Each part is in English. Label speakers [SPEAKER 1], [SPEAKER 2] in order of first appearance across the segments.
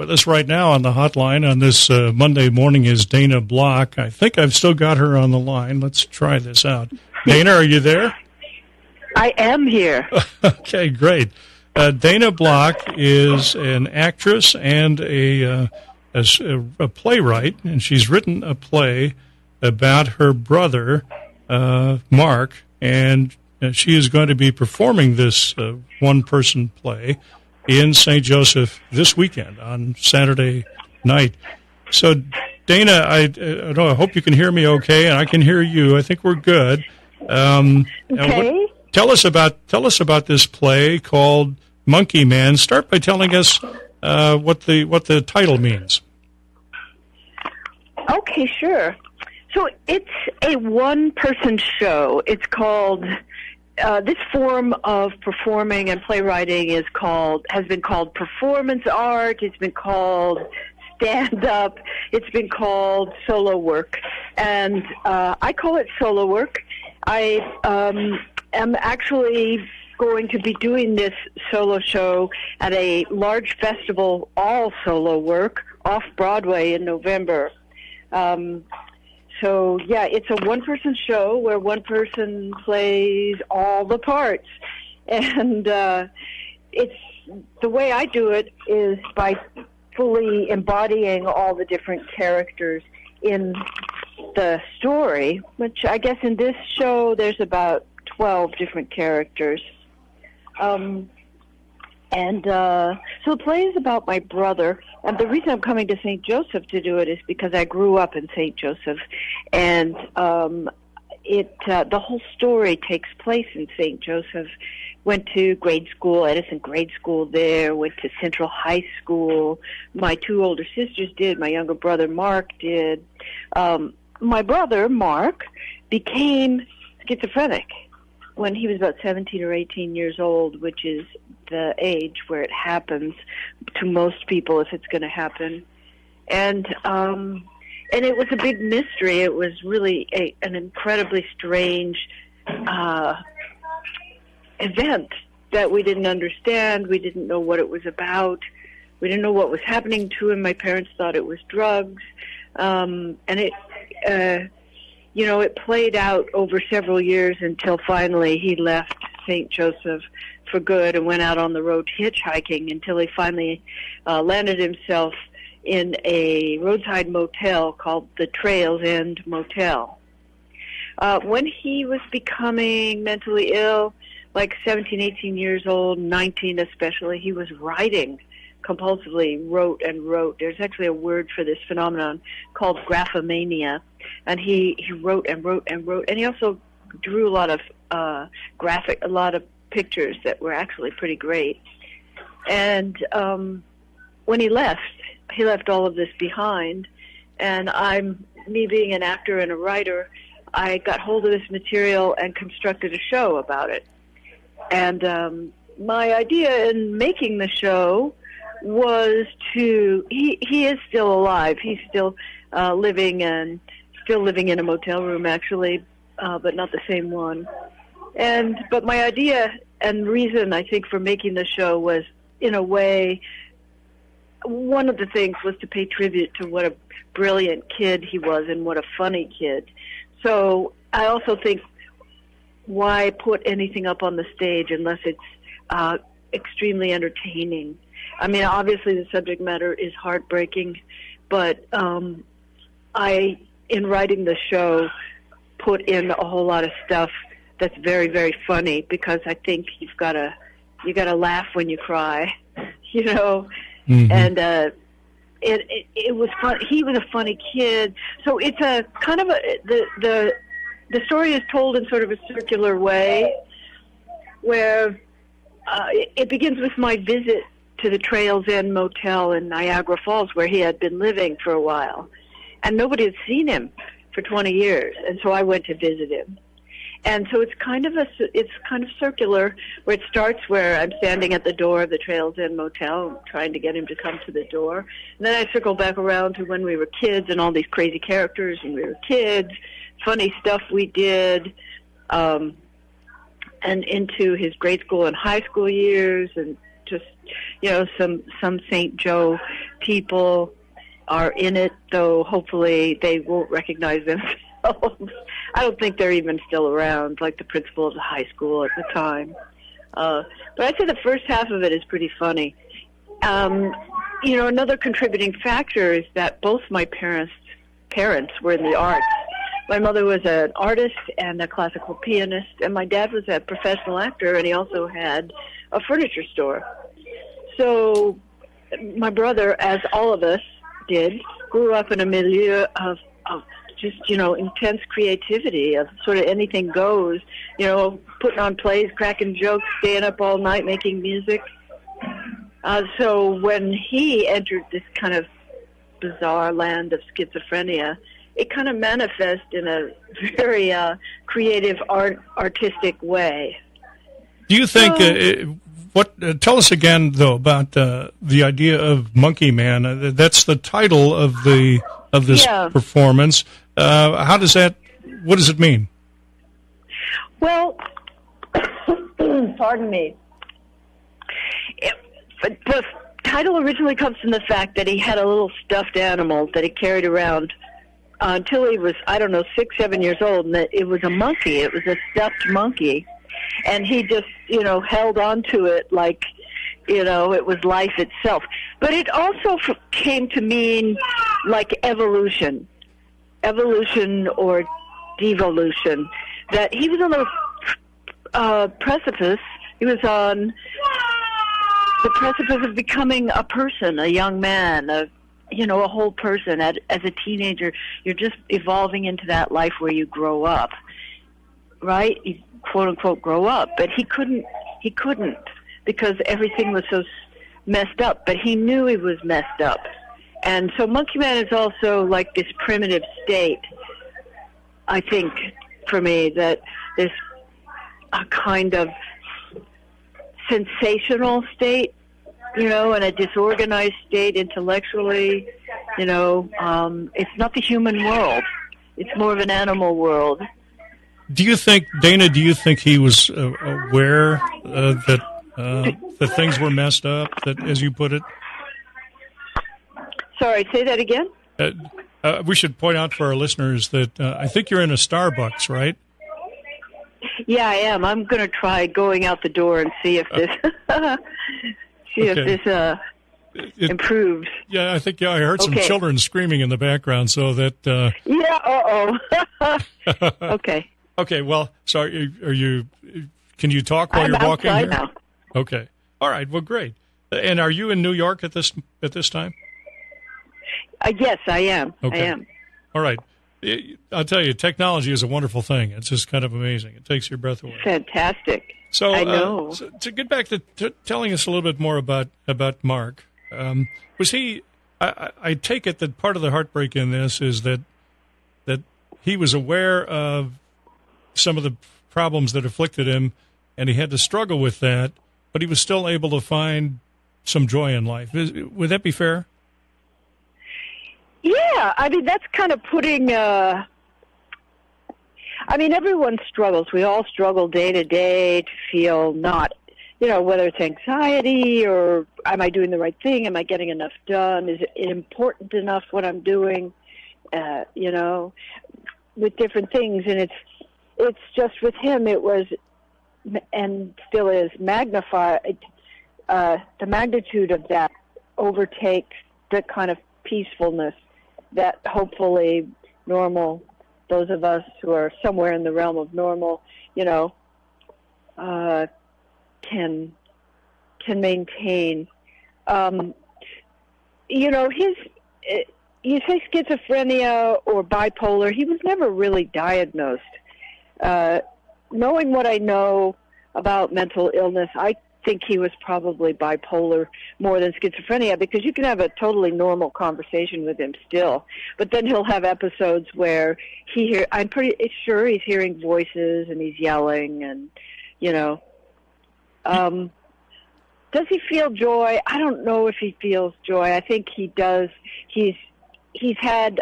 [SPEAKER 1] With us right now on the hotline on this Monday morning is Dana Block. I think I've still got her on the line. Let's try this out. Dana, are you there?
[SPEAKER 2] I am here.
[SPEAKER 1] Okay, great. Dana Block is an actress and a playwright, and she's written a play about her brother, Marc, and she is going to be performing this one-person play in St. Joseph this weekend on Saturday night. So, Dana, I hope you can hear me okay, and I can hear you. I think we're good.
[SPEAKER 2] Okay.
[SPEAKER 1] Tell us about this play called Monkey Man. Start by telling us what the title means.
[SPEAKER 2] Okay, sure. So it's a one-person show. It's called. This form of performing and playwriting has been called performance art. It's been called stand-up. It's been called solo work, and I call it solo work. I am actually going to be doing this solo show at a large festival, all solo work, off Broadway in November. So, yeah, it's a one-person show where one person plays all the parts. And it's the way I do it is by fully embodying all the different characters in the story, which I guess in this show there's about 12 different characters. So the play is about my brother, and the reason I'm coming to St. Joseph to do it is because I grew up in St. Joseph, and the whole story takes place in St. Joseph. Went to grade school, Edison grade school there, went to Central High School. My two older sisters did, my younger brother Marc did. My brother, Marc, became schizophrenic when he was about 17 or 18 years old, which is the age where it happens to most people if it's going to happen. And it was a big mystery. It was really an incredibly strange event that we didn't understand. We didn't know what it was about. We didn't know what was happening to him. My parents thought it was drugs. And it played out over several years until finally he left St. Joseph for good and went out on the road hitchhiking until he finally landed himself in a roadside motel called the Trails End Motel. When he was becoming mentally ill, like 17, 18 years old, 19 especially, he was writing compulsively, wrote and wrote. There's actually a word for this phenomenon called graphomania. And he wrote and wrote and wrote. And he also drew a lot of a lot of pictures that were actually pretty great. And when he left all of this behind. And me being an actor and a writer, I got hold of this material and constructed a show about it. And my idea in making the show was he is still alive. He's still living in a motel room, actually, but not the same one. But my idea and reason, I think, for making the show was, in a way, one of the things was to pay tribute to what a brilliant kid he was and what a funny kid. So I also think, why put anything up on the stage unless it's extremely entertaining? I mean, obviously the subject matter is heartbreaking, but in writing the show, put in a whole lot of stuff that's very, very funny, because I think you gotta laugh when you cry, you know. Mm-hmm. And it was fun. He was a funny kid, so it's a kind of the story is told in sort of a circular way, where it begins with my visit to the Trails End Motel in Niagara Falls, where he had been living for a while, and nobody had seen him for 20 years, and so I went to visit him. And so it's kind of circular, where it starts where I'm standing at the door of the Trails End Motel trying to get him to come to the door. And then I circle back around to when we were kids and all these crazy characters when we were kids, funny stuff we did, and into his grade school and high school years, and just, you know, some St. Joe people are in it, though hopefully they won't recognize themselves. I don't think they're even still around, like the principal of the high school at the time. But I'd say the first half of it is pretty funny. Another contributing factor is that both my parents were in the arts. My mother was an artist and a classical pianist, and my dad was a professional actor, and he also had a furniture store. So my brother, as all of us did, grew up in a milieu of just, intense creativity, of sort of anything goes, putting on plays, cracking jokes, staying up all night, making music. So when he entered this kind of bizarre land of schizophrenia, it kind of manifests in a very creative, artistic way.
[SPEAKER 1] Do you think, tell us again, though, about the idea of Monkey Man. That's the title of this performance. What does it mean?
[SPEAKER 2] Well, pardon me. The title originally comes from the fact that he had a little stuffed animal that he carried around until he was, 6, 7 years old, and it was a monkey. It was a stuffed monkey. And he just, held on to it like, it was life itself. But it also came to mean like evolution or devolution, that he was on the precipice. He was on the precipice of becoming a person, a young man, a whole person. As a teenager, you're just evolving into that life where you grow up, right? You quote unquote grow up, but he couldn't because everything was so messed up. But he knew he was messed up, and so Monkey Man is also like this primitive state. I think for me that there's a kind of sensational state, and a disorganized state intellectually. It's not the human world. It's more of an animal world.
[SPEAKER 1] Do you think, Dana, he was aware that things were messed up, that, as you put it?
[SPEAKER 2] Sorry, say that again?
[SPEAKER 1] We should point out for our listeners that I think you're in a Starbucks, right?
[SPEAKER 2] Yeah, I am. I'm going to try going out the door and see if this improves.
[SPEAKER 1] Yeah, I heard some children screaming in the background, so that.
[SPEAKER 2] Okay.
[SPEAKER 1] Okay. Well, so are you? Can you talk while you're walking here?
[SPEAKER 2] Now.
[SPEAKER 1] Okay. All right. Well, great. And are you in New York at this time?
[SPEAKER 2] Yes, I am.
[SPEAKER 1] Okay.
[SPEAKER 2] I am.
[SPEAKER 1] All right. I'll tell you, technology is a wonderful thing. It's just kind of amazing. It takes your breath away.
[SPEAKER 2] Fantastic.
[SPEAKER 1] So,
[SPEAKER 2] I know.
[SPEAKER 1] So to get back to telling us a little bit more about Marc, was he? I take it that part of the heartbreak in this is that he was aware of some of the problems that afflicted him, and he had to struggle with that, but he was still able to find some joy in life. Would that be fair?
[SPEAKER 2] Yeah, that's kind of putting, everyone struggles. We all struggle day to day to feel not, whether it's anxiety or am I doing the right thing? Am I getting enough done? Is it important enough what I'm doing? With different things. And it's just with him, it was, and still is, magnified. The magnitude of that overtakes the kind of peacefulness that hopefully those of us who are somewhere in the realm of normal, can maintain. You say schizophrenia or bipolar, he was never really diagnosed. Knowing what I know about mental illness, I think he was probably bipolar more than schizophrenia, because you can have a totally normal conversation with him still, but then he'll have episodes where I'm pretty sure he's hearing voices and he's yelling and, does he feel joy? I don't know if he feels joy. I think he does. He's had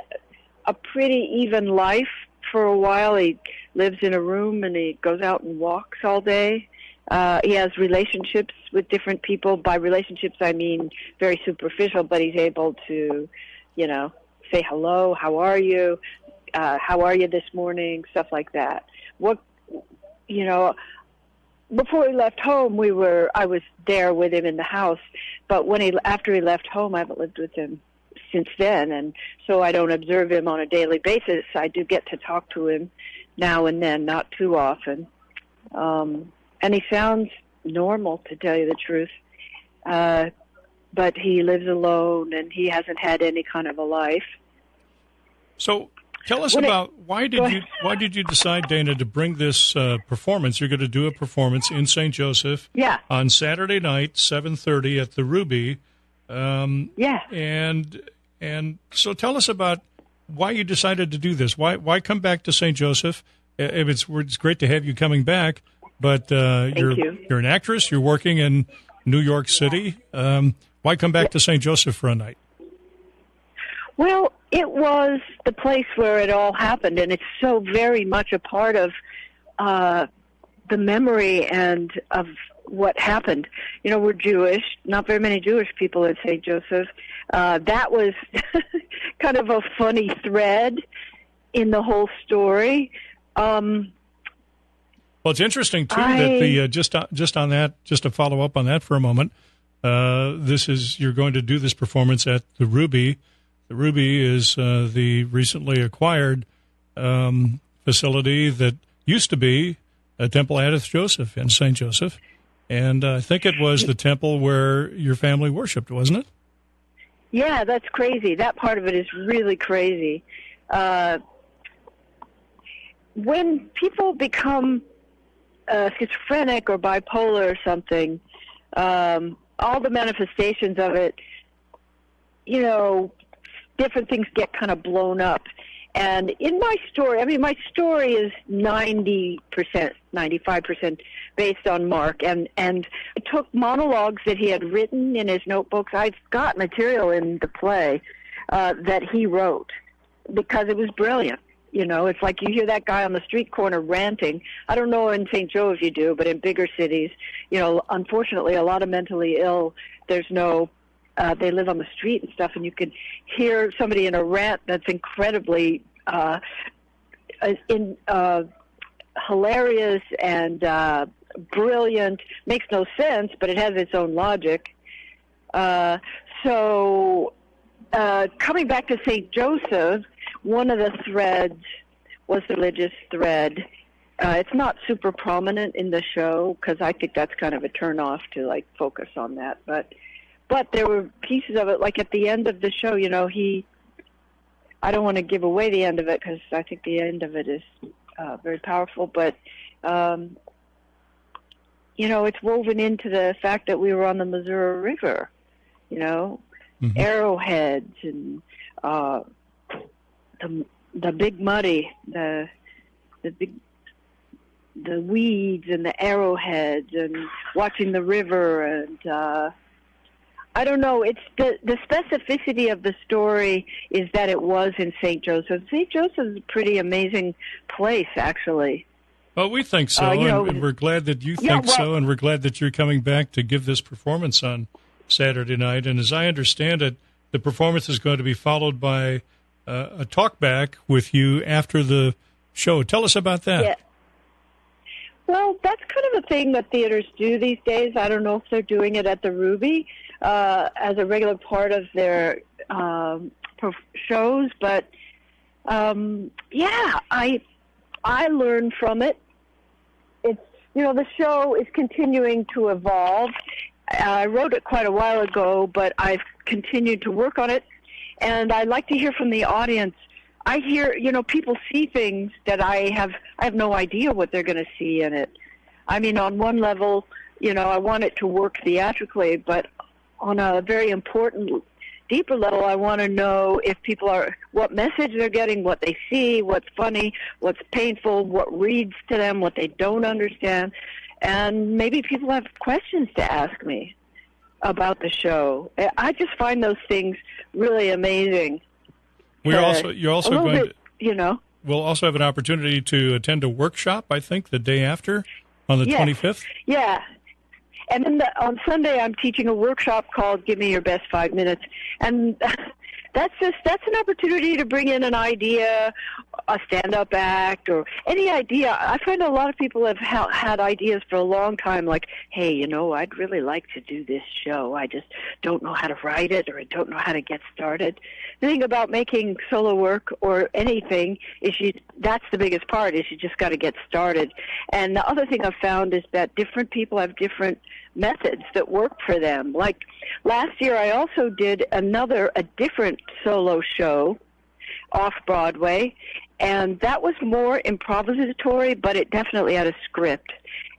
[SPEAKER 2] a pretty even life for a while. He lives in a room and he goes out and walks all day. He has relationships with different people. By relationships, I mean very superficial, but he's able to, say hello, how are you this morning, stuff like that. Before he left home, I was there with him in the house, but after he left home, I haven't lived with him since then, and so I don't observe him on a daily basis. I do get to talk to him now and then, not too often. And he sounds normal, to tell you the truth. But he lives alone, and he hasn't had any kind of a life.
[SPEAKER 1] So tell us about why did you decide, Dana, to bring this performance? You're going to do a performance in St. Joseph on Saturday night, 7:30 at the Ruby. And so tell us about why you decided to do this. Why come back to St. Joseph? It's great to have you coming back, but you're an actress. You're working in New York City. Why come back to St. Joseph for a night?
[SPEAKER 2] Well, it was the place where it all happened, and it's so very much a part of the memory and of what happened. We're Jewish, not very many Jewish people in St. Joseph. That was kind of a funny thread in the whole story. Well,
[SPEAKER 1] it's interesting too that just to follow up on that for a moment. You're going to do this performance at the Ruby. The Ruby is the recently acquired facility that used to be a temple Addith Joseph in St. Joseph. And I think it was the temple where your family worshipped, wasn't it?
[SPEAKER 2] Yeah, that's crazy. That part of it is really crazy. When people become schizophrenic or bipolar or something, all the manifestations of it, different things get kind of blown up. And in my story, my story is 90%, 95% based on Marc. And I took monologues that he had written in his notebooks. I've got material in the play that he wrote because it was brilliant. It's like you hear that guy on the street corner ranting. I don't know in St. Joe if you do, but in bigger cities, unfortunately, a lot of mentally ill, they live on the street and stuff, and you can hear somebody in a rant that's incredibly hilarious and brilliant, makes no sense, but it has its own logic. So coming back to St. Joseph, one of the threads was the religious thread. It's not super prominent in the show because I think that's kind of a turnoff to focus on that, but there were pieces of it, like at the end of the show, I don't want to give away the end of it because I think the end of it is very powerful, but, it's woven into the fact that we were on the Missouri River, arrowheads and the big muddy, the weeds and the arrowheads and watching the river and, I don't know. It's the specificity of the story is that it was in St. Joseph. St. Joseph is a pretty amazing place, actually.
[SPEAKER 1] Well, we think so, and we're glad that you think so, and we're glad that you're coming back to give this performance on Saturday night. And as I understand it, the performance is going to be followed by a talkback with you after the show. Tell us about that.
[SPEAKER 2] Yeah. Well, that's kind of a thing that theaters do these days. I don't know if they're doing it at the Ruby as a regular part of their shows, but I learned from it. It's the show is continuing to evolve. I wrote it quite a while ago, but I've continued to work on it, and I'd like to hear from the audience. I hear, people see things that I have no idea what they're going to see in it. On one level, I want it to work theatrically, but on a very important, deeper level, I want to know if people what message they're getting, what they see, what's funny, what's painful, what reads to them, what they don't understand. And maybe people have questions to ask me about the show. I just find those things really amazing.
[SPEAKER 1] We'll also have an opportunity to attend a workshop, I think, the day after On the
[SPEAKER 2] Yes.
[SPEAKER 1] 25th?
[SPEAKER 2] Yeah. And then on Sunday, I'm teaching a workshop called Give Me Your Best 5 Minutes. And that's an opportunity to bring in an idea, a stand-up act, or any idea. I find a lot of people have had ideas for a long time, like, hey, I'd really like to do this show. I just don't know how to write it, or I don't know how to get started. The thing about making solo work or anything is that's the biggest part, is you just got to get started. And the other thing I've found is that different people have different methods that work for them. Like last year, I also did a different solo show off Broadway, and that was more improvisatory, but it definitely had a script.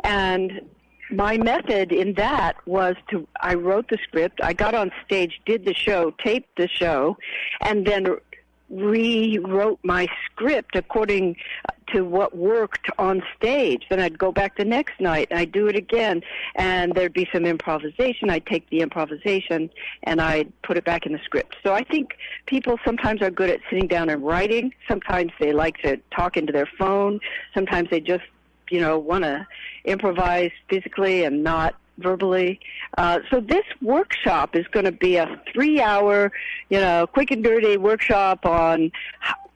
[SPEAKER 2] And my method in that was I wrote the script, I got on stage, did the show, taped the show, and then rewrote my script according to what worked on stage. Then I'd go back the next night and I'd do it again, and there'd be some improvisation. I'd take the improvisation and I'd put it back in the script. So I think people sometimes are good at sitting down and writing. Sometimes they like to talk into their phone. Sometimes they just want to improvise physically and not verbally. So this workshop is going to be a 3-hour, quick and dirty workshop on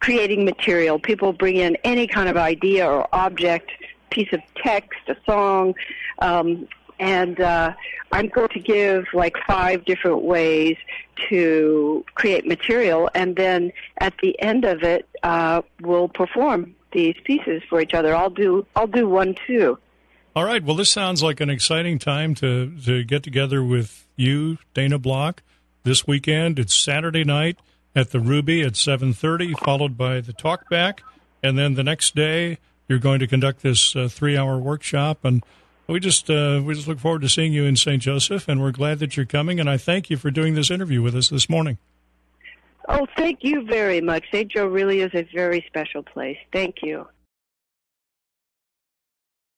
[SPEAKER 2] creating material. People bring in any kind of idea or object, piece of text, a song, and I'm going to give like 5 different ways to create material, and then at the end of it, we'll perform these pieces for each other. I'll do one too.
[SPEAKER 1] All right. Well, this sounds like an exciting time to get together with you, Dana Block, this weekend. It's Saturday night at the Ruby at 7:30, followed by the Talkback, and then the next day you're going to conduct this 3-hour workshop. And we just look forward to seeing you in St. Joseph, and we're glad that you're coming. And I thank you for doing this interview with us this morning.
[SPEAKER 2] Oh, thank you very much. St. Joe really is a very special place. Thank you.